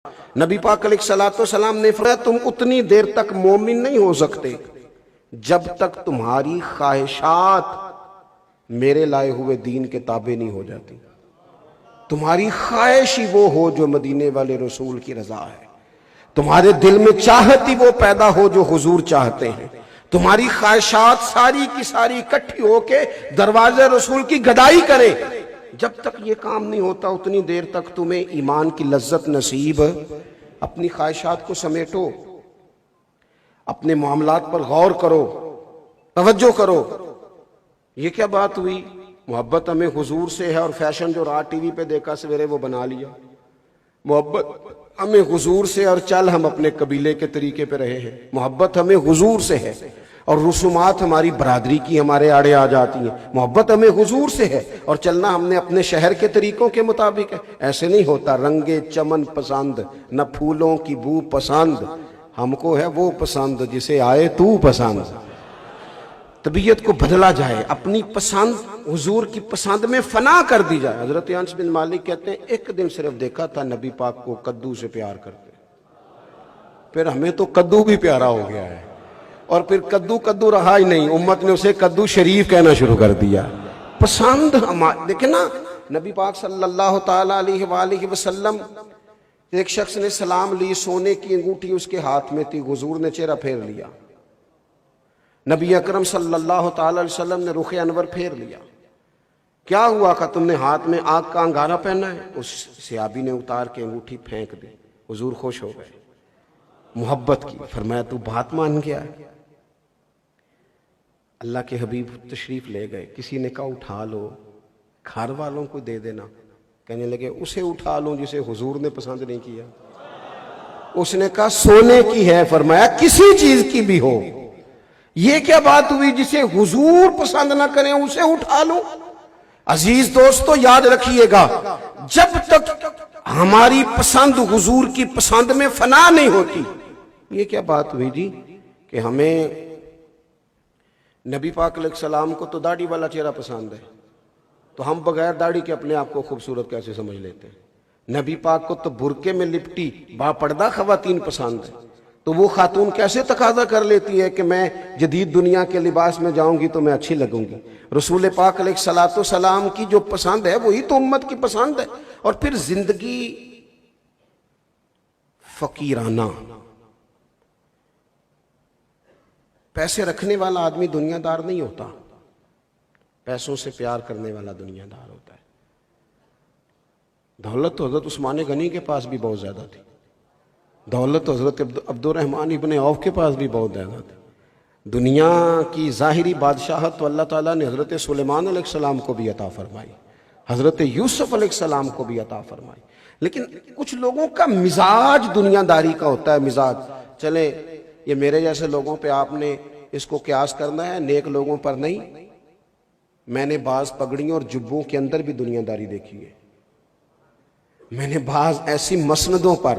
نبی پاک علیہ الصلوۃ والسلام نے فرمایا تم اتنی دیر تک مومن نہیں ہو سکتے جب تک تمہاری خواہشات میرے لائے ہوئے دین کے تابع نہیں ہو جاتی۔ تمہاری خواہش ہی وہ ہو جو مدینے والے رسول کی رضا ہے، تمہارے دل میں چاہت ہی وہ پیدا ہو جو حضور چاہتے ہیں، تمہاری خواہشات ساری کی ساری اکٹھی ہو کے دروازے رسول کی گدائی کرے۔ جب تک یہ کام نہیں ہوتا اتنی دیر تک تمہیں ایمان کی لذت نصیب۔ اپنی خواہشات کو سمیٹو، اپنے معاملات پر غور کرو، توجہ کرو۔ یہ کیا بات ہوئی؟ محبت ہمیں حضور سے ہے اور فیشن جو رات ٹی وی پہ دیکھا سویرے وہ بنا لیا۔ محبت ہمیں حضور سے اور چل ہم اپنے قبیلے کے طریقے پہ رہے ہیں۔ محبت ہمیں حضور سے ہے اور رسومات ہماری برادری کی ہمارے آڑے آ جاتی ہیں۔ محبت ہمیں حضور سے ہے اور چلنا ہم نے اپنے شہر کے طریقوں کے مطابق ہے۔ ایسے نہیں ہوتا۔ رنگ چمن پسند نہ پھولوں کی بو پسند، ہم کو ہے وہ پسند جسے آئے تو پسند۔ طبیعت کو بدلا جائے، اپنی پسند حضور کی پسند میں فنا کر دی جائے۔ حضرت انس بن مالک کہتے ہیں ایک دن صرف دیکھا تھا نبی پاک کو کدو سے پیار کرتے، پھر ہمیں تو کدو بھی پیارا ہو گیا ہے، اور پھر کدو کدو رہا ہی نہیں، امت نے اسے کدو شریف کہنا شروع کر دیا۔ پسند دیکھیں نا، نبی پاک صلی اللہ تعالی علیہ وآلہ وسلم، ایک شخص نے سلام لی، سونے کی انگوٹھی اس کے ہاتھ میں تھی، حضور نے چہرہ پھیر لیا۔ نبی اکرم صلی اللہ تعالی علیہ وسلم نے رخ انور پھیر لیا۔ کیا ہوا کہ تم نے ہاتھ میں آگ کا انگارہ پہنا ہے؟ اس صحابی نے اتار کے انگوٹھی پھینک دی۔ حضور خوش ہو گئے، محبت کی، فرمایا تو بات مان گیا ہے۔ اللہ کے حبیب تشریف لے گئے، کسی نے کہا اٹھا لو، گھر والوں کو دے دینا۔ کہنے لگے اسے اٹھا لوں جسے حضور نے پسند نہیں کیا۔ اس نے کہا سونے کی ہے، فرمایا کسی چیز کی بھی ہو، یہ کیا بات ہوئی جسے حضور پسند نہ کریں اسے اٹھا لوں؟ عزیز دوستو یاد رکھیے گا، جب تک ہماری پسند حضور کی پسند میں فنا نہیں ہوتی۔ یہ کیا بات ہوئی جی کہ ہمیں نبی پاک علیہ السلام کو تو داڑھی والا چہرہ پسند ہے، تو ہم بغیر داڑھی کے اپنے آپ کو خوبصورت کیسے سمجھ لیتے ہیں؟ نبی پاک کو تو برقعے میں لپٹی با پردہ خواتین پسند ہے، تو وہ خاتون کیسے تقاضا کر لیتی ہے کہ میں جدید دنیا کے لباس میں جاؤں گی تو میں اچھی لگوں گی؟ رسول پاک علیہ الصلوۃ والسلام کی جو پسند ہے وہی تو امت کی پسند ہے۔ اور پھر زندگی فقیرانہ، پیسے رکھنے والا آدمی دنیا دار نہیں ہوتا، پیسوں سے پیار کرنے والا دنیا دار ہوتا ہے۔ دولت تو حضرت عثمان غنی کے پاس بھی بہت زیادہ تھی، دولت حضرت عبد الرحمن ابن عوف کے پاس بھی بہت زیادہ تھی۔ دنیا کی ظاہری بادشاہت تو اللہ تعالیٰ نے حضرت سلیمان علیہ السلام کو بھی عطا فرمائی، حضرت یوسف علیہ السلام کو بھی عطا فرمائی، لیکن کچھ لوگوں کا مزاج دنیا داری کا ہوتا ہے۔ مزاج چلے یہ میرے جیسے لوگوں پہ آپ نے اس کو قیاس کرنا ہے، نیک لوگوں پر نہیں۔ میں نے بعض پگڑیوں اور جبوں کے اندر بھی دنیا داری دیکھی ہے، میں نے بعض ایسی مسندوں پر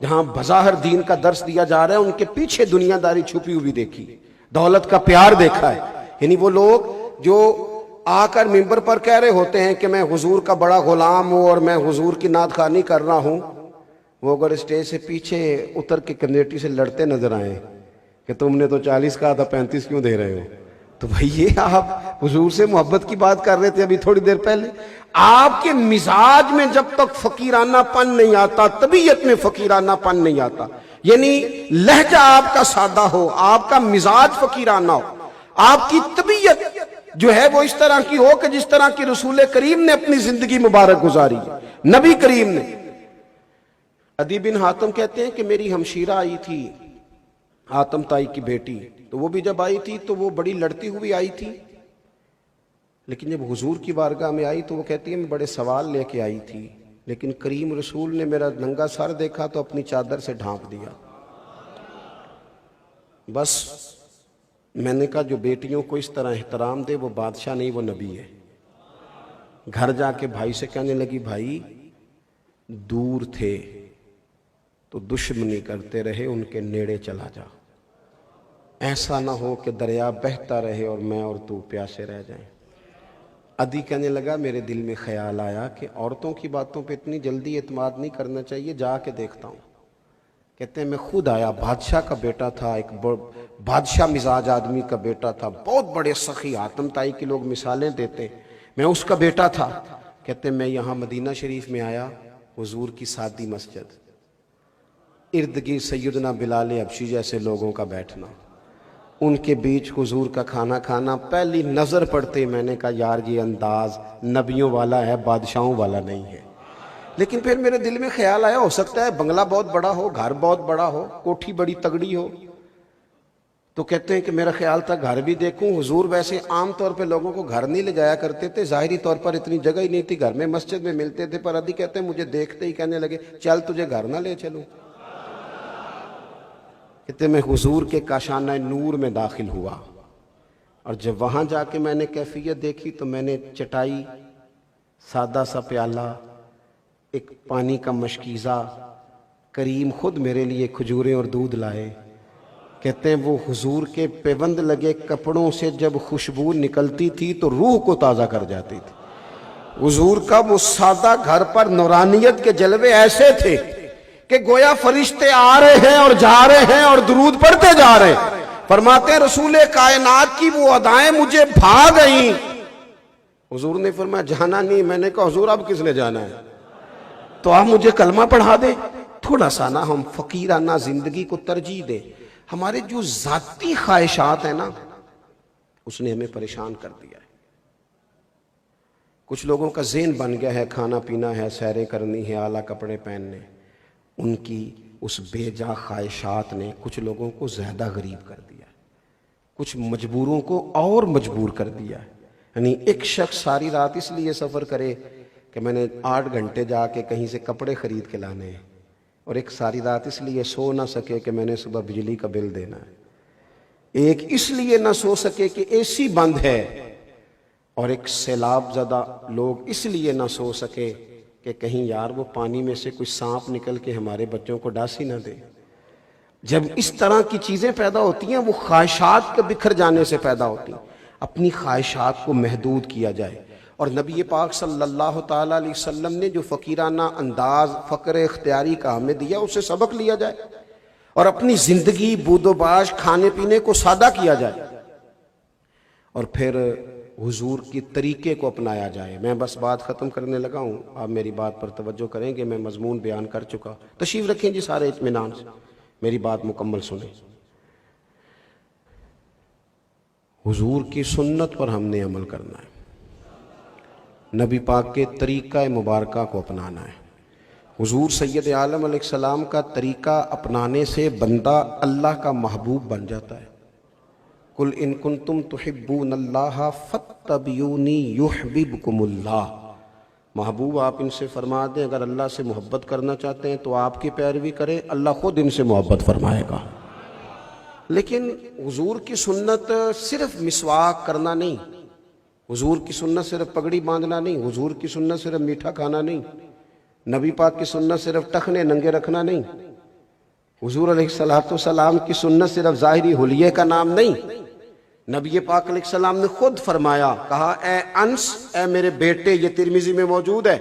جہاں بظاہر دین کا درس دیا جا رہا ہے ان کے پیچھے دنیا داری چھپی ہوئی دیکھی، دولت کا پیار دیکھا ہے۔ یعنی وہ لوگ جو آ کر ممبر پر کہہ رہے ہوتے ہیں کہ میں حضور کا بڑا غلام ہوں اور میں حضور کی نعت خوانی کر رہا ہوں، وہ اگر اسٹیج سے پیچھے اتر کے کمیٹی سے لڑتے نظر آئیں کہ تم نے تو 40 کہا تھا 35 کیوں دے رہے ہو، تو بھئی یہ آپ حضور سے محبت کی بات کر رہے تھے ابھی تھوڑی دیر پہلے۔ آپ کے مزاج میں جب تک فقیرانہ پن نہیں آتا، طبیعت میں فقیرانہ پن نہیں آتا، یعنی لہجہ آپ کا سادہ ہو، آپ کا مزاج فقیرانہ ہو، آپ کی طبیعت جو ہے وہ اس طرح کی ہو کہ جس طرح کی رسول کریم نے اپنی زندگی مبارک گزاری، نبی کریم نے۔ عدی بن حاتم کہتے ہیں کہ میری ہمشیرہ آئی تھی، حاتم تائی کی بیٹی، تو وہ بھی جب آئی تھی تو وہ بڑی لڑتی ہوئی آئی تھی، لیکن جب حضور کی بارگاہ میں آئی تو وہ کہتی ہے میں بڑے سوال لے کے آئی تھی، لیکن کریم رسول نے میرا ننگا سر دیکھا تو اپنی چادر سے ڈھانپ دیا۔ بس میں نے کہا جو بیٹیوں کو اس طرح احترام دے وہ بادشاہ نہیں، وہ نبی ہے۔ گھر جا کے بھائی سے کہنے لگی بھائی دور تھے تو دشمنی کرتے رہے، ان کے نیڑے چلا جا، ایسا نہ ہو کہ دریا بہتا رہے اور میں اور تو پیاسے رہ جائیں۔ عدی کہنے لگا میرے دل میں خیال آیا کہ عورتوں کی باتوں پہ اتنی جلدی اعتماد نہیں کرنا چاہیے، جا کے دیکھتا ہوں۔ کہتے ہیں میں خود آیا، بادشاہ کا بیٹا تھا، ایک بادشاہ مزاج آدمی کا بیٹا تھا، بہت بڑے سخی، حاتم طائی کے لوگ مثالیں دیتے، میں اس کا بیٹا تھا۔ کہتے ہیں میں یہاں مدینہ شریف میں آیا، حضور کی سادی مسجد، ارد گرد سیدنا بلال حبشی جیسے لوگوں کا بیٹھنا، ان کے بیچ حضور کا کھانا کھانا، پہلی نظر پڑتے میں نے کہا یار یہ انداز نبیوں والا ہے، بادشاہوں والا نہیں ہے۔ لیکن پھر میرے دل میں خیال آیا ہو سکتا ہے بنگلہ بہت بڑا ہو، گھر بہت بڑا ہو، کوٹھی بڑی تگڑی ہو، تو کہتے ہیں کہ میرا خیال تھا گھر بھی دیکھوں۔ حضور ویسے عام طور پہ لوگوں کو گھر نہیں لے جایا کرتے تھے، ظاہری طور پر اتنی جگہ ہی نہیں تھی، گھر میں مسجد میں ملتے تھے، پر ادھی کہتے ہیں مجھے دیکھتے ہی کہنے لگے چل تجھے گھر نہ لے چلوں۔ کہتے میں حضور کے کاشانہ نور میں داخل ہوا، اور جب وہاں جا کے میں نے کیفیت دیکھی تو میں نے چٹائی، سادہ سا پیالہ، ایک پانی کا مشکیزہ، کریم خود میرے لیے کھجوریں اور دودھ لائے۔ کہتے ہیں وہ حضور کے پیوند لگے کپڑوں سے جب خوشبو نکلتی تھی تو روح کو تازہ کر جاتی تھی۔ حضور کا وہ سادہ گھر پر نورانیت کے جلوے ایسے تھے کہ گویا فرشتے آ رہے ہیں اور جا رہے ہیں اور درود پڑھتے جا رہے ہیں۔ فرماتے ہیں رسول کائنات کی وہ ادائیں مجھے بھا گئیں۔ حضور نے فرمایا جانا نہیں، میں نے کہا حضور اب کس نے جانا ہے، تو آپ مجھے کلمہ پڑھا دیں۔ تھوڑا سا نا ہم فقیرانہ زندگی کو ترجیح دیں، ہمارے جو ذاتی خواہشات ہیں نا اس نے ہمیں پریشان کر دیا ہے۔ کچھ لوگوں کا ذہن بن گیا ہے کھانا پینا ہے، سیریں کرنی ہے، اعلیٰ کپڑے پہننے، ان کی اس بے جا خواہشات نے کچھ لوگوں کو زیادہ غریب کر دیا ہے، کچھ مجبوروں کو اور مجبور کر دیا ہے۔ یعنی ایک شخص ساری رات اس لیے سفر کرے کہ میں نے 8 گھنٹے جا کے کہیں سے کپڑے خرید کے لانے ہیں، اور ایک ساری رات اس لیے سو نہ سکے کہ میں نے صبح بجلی کا بل دینا ہے، ایک اس لیے نہ سو سکے کہ اے سی بند ہے، اور ایک سیلاب زدہ لوگ اس لیے نہ سو سکے کہ کہیں یار وہ پانی میں سے کوئی سانپ نکل کے ہمارے بچوں کو ڈاسی نہ دے۔ جب اس طرح کی چیزیں پیدا ہوتی ہیں وہ خواہشات کے بکھر جانے سے پیدا ہوتی ہیں۔ اپنی خواہشات کو محدود کیا جائے، اور نبی پاک صلی اللہ تعالیٰ علیہ وسلم نے جو فقیرانہ انداز فقر اختیاری کا ہمیں دیا اسے سبق لیا جائے، اور اپنی زندگی بود و باش کھانے پینے کو سادہ کیا جائے، اور پھر حضور کی طریقے کو اپنایا جائے۔ میں بس بات ختم کرنے لگا ہوں، آپ میری بات پر توجہ کریں گے، میں مضمون بیان کر چکا۔ تشریف رکھیں جی سارے اطمینان سے، میری بات مکمل سنیں۔ حضور کی سنت پر ہم نے عمل کرنا ہے، نبی پاک کے طریقہ مبارکہ کو اپنانا ہے۔ حضور سید عالم علیہ السلام کا طریقہ اپنانے سے بندہ اللہ کا محبوب بن جاتا ہے۔ قل ان کنتم تحبون اللہ فاتبعونی یحببکم اللہ۔ محبوب آپ ان سے فرما دیں اگر اللہ سے محبت کرنا چاہتے ہیں تو آپ کی پیروی کریں، اللہ خود ان سے محبت فرمائے گا۔ لیکن حضور کی سنت صرف مسواک کرنا نہیں، حضور کی سنت صرف پگڑی باندھنا نہیں، حضور کی سنت صرف میٹھا کھانا نہیں، نبی پاک کی سنت صرف ٹخنے ننگے رکھنا نہیں، حضور علیہ السلام کی سنت صرف ظاہری حلیے کا نام نہیں۔ نبی پاک علیہ السلام نے خود فرمایا، کہا اے انس، اے میرے بیٹے، یہ ترمذی میں موجود ہے،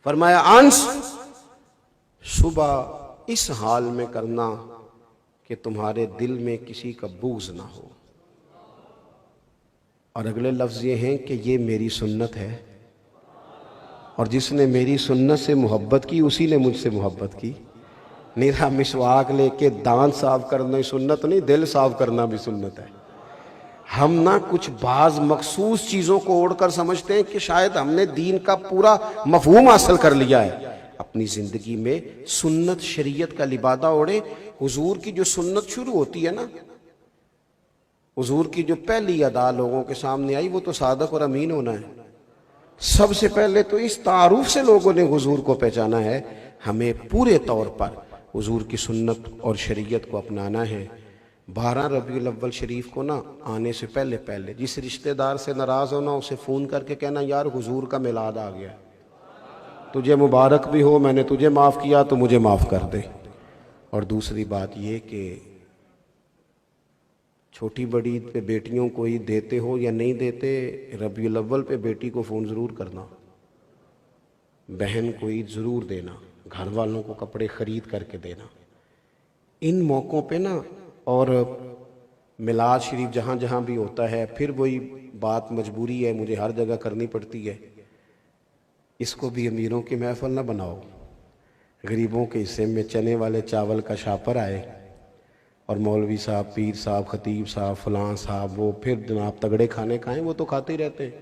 فرمایا انس صبح اس حال میں کرنا کہ تمہارے دل میں کسی کا بغض نہ ہو، اور اگلے لفظ یہ ہیں کہ یہ میری سنت ہے، اور جس نے میری سنت سے محبت کی اسی نے مجھ سے محبت کی۔ نیرا مسواک لے کے دانت صاف کرنا سنت نہیں، دل صاف کرنا بھی سنت ہے۔ ہم نہ کچھ بعض مخصوص چیزوں کو اوڑھ کر سمجھتے ہیں کہ شاید ہم نے دین کا پورا مفہوم حاصل کر لیا ہے۔ اپنی زندگی میں سنت شریعت کا لبادہ اوڑھے۔ حضور کی جو سنت شروع ہوتی ہے نا، حضور کی جو پہلی ادا لوگوں کے سامنے آئی وہ تو صادق اور امین ہونا ہے۔ سب سے پہلے تو اس تعارف سے لوگوں نے حضور کو پہچانا ہے۔ ہمیں پورے طور پر حضور کی سنت اور شریعت کو اپنانا ہے۔ 12 ربیع الاول شریف کو نا آنے سے پہلے جس رشتہ دار سے ناراض ہونا اسے فون کر کے کہنا یار حضور کا میلاد آ گیا، تجھے مبارک بھی ہو، میں نے تجھے معاف کیا تو مجھے معاف کر دے۔ اور دوسری بات یہ کہ چھوٹی بڑی عید پہ بیٹیوں کو عید دیتے ہو یا نہیں دیتے، ربیع الاول پہ بیٹی کو فون ضرور کرنا، بہن کو عید ضرور دینا، گھر والوں کو کپڑے خرید کر کے دینا ان موقعوں پہ نا۔ اور میلاد شریف جہاں جہاں بھی ہوتا ہے، پھر وہی بات مجبوری ہے، مجھے ہر جگہ کرنی پڑتی ہے، اس کو بھی امیروں کی محفل نہ بناؤ۔ غریبوں کے حصے میں چنے والے چاول کا شاپر آئے اور مولوی صاحب، پیر صاحب، خطیب صاحب، فلاں صاحب، وہ پھر جناب تگڑے کھانے کھائیں، وہ تو کھاتے ہی رہتے ہیں۔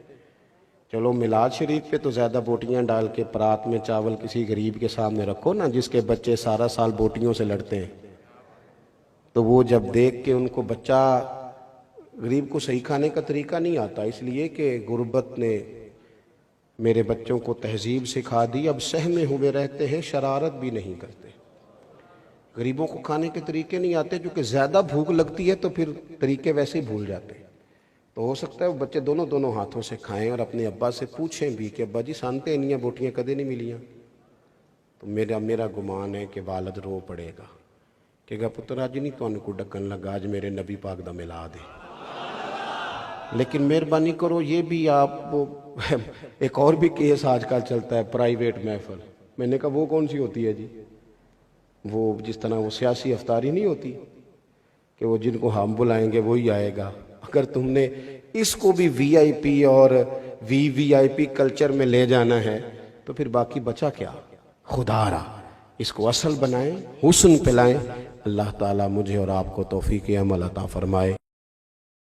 چلو میلاد شریف پہ تو زیادہ بوٹیاں ڈال کے پرات میں چاول کسی غریب کے سامنے رکھو نا، جس کے بچے سارا سال بوٹیوں سے لڑتے ہیں، تو وہ جب دیکھ کے ان کو بچہ، غریب کو صحیح کھانے کا طریقہ نہیں آتا، اس لیے کہ غربت نے میرے بچوں کو تہذیب سکھا دی، اب سہمے ہوئے رہتے ہیں، شرارت بھی نہیں کرتے۔ غریبوں کو کھانے کے طریقے نہیں آتے، کیونکہ زیادہ بھوک لگتی ہے تو پھر طریقے ویسے ہی بھول جاتے ہیں۔ تو ہو سکتا ہے وہ بچے دونوں ہاتھوں سے کھائیں اور اپنے ابا سے پوچھیں بھی کہ ابا جی سانتے انیاں بوٹیاں کدے نہیں ملیاں؟ تو میرا گمان ہے کہ والد رو پڑے گا، کہ گا پتر آج نہیں تو کو ڈکن لگا، آج میرے نبی پاک دا میلاد ہے۔ لیکن مہربانی کرو یہ بھی آپ، وہ ایک اور بھی کیس آج کل چلتا ہے، پرائیویٹ محفل۔ میں نے کہا وہ کون سی ہوتی ہے جی؟ وہ جس طرح وہ سیاسی افطاری نہیں ہوتی کہ وہ جن کو ہم بلائیں گے وہی آئے گا۔ اگر تم نے اس کو بھی وی آئی پی اور وی آئی پی کلچر میں لے جانا ہے تو پھر باقی بچا کیا؟ خدا را اس کو اصل بنائیں، حسن پلائیں۔ اللہ تعالیٰ مجھے اور آپ کو توفیق عمل عطا فرمائے۔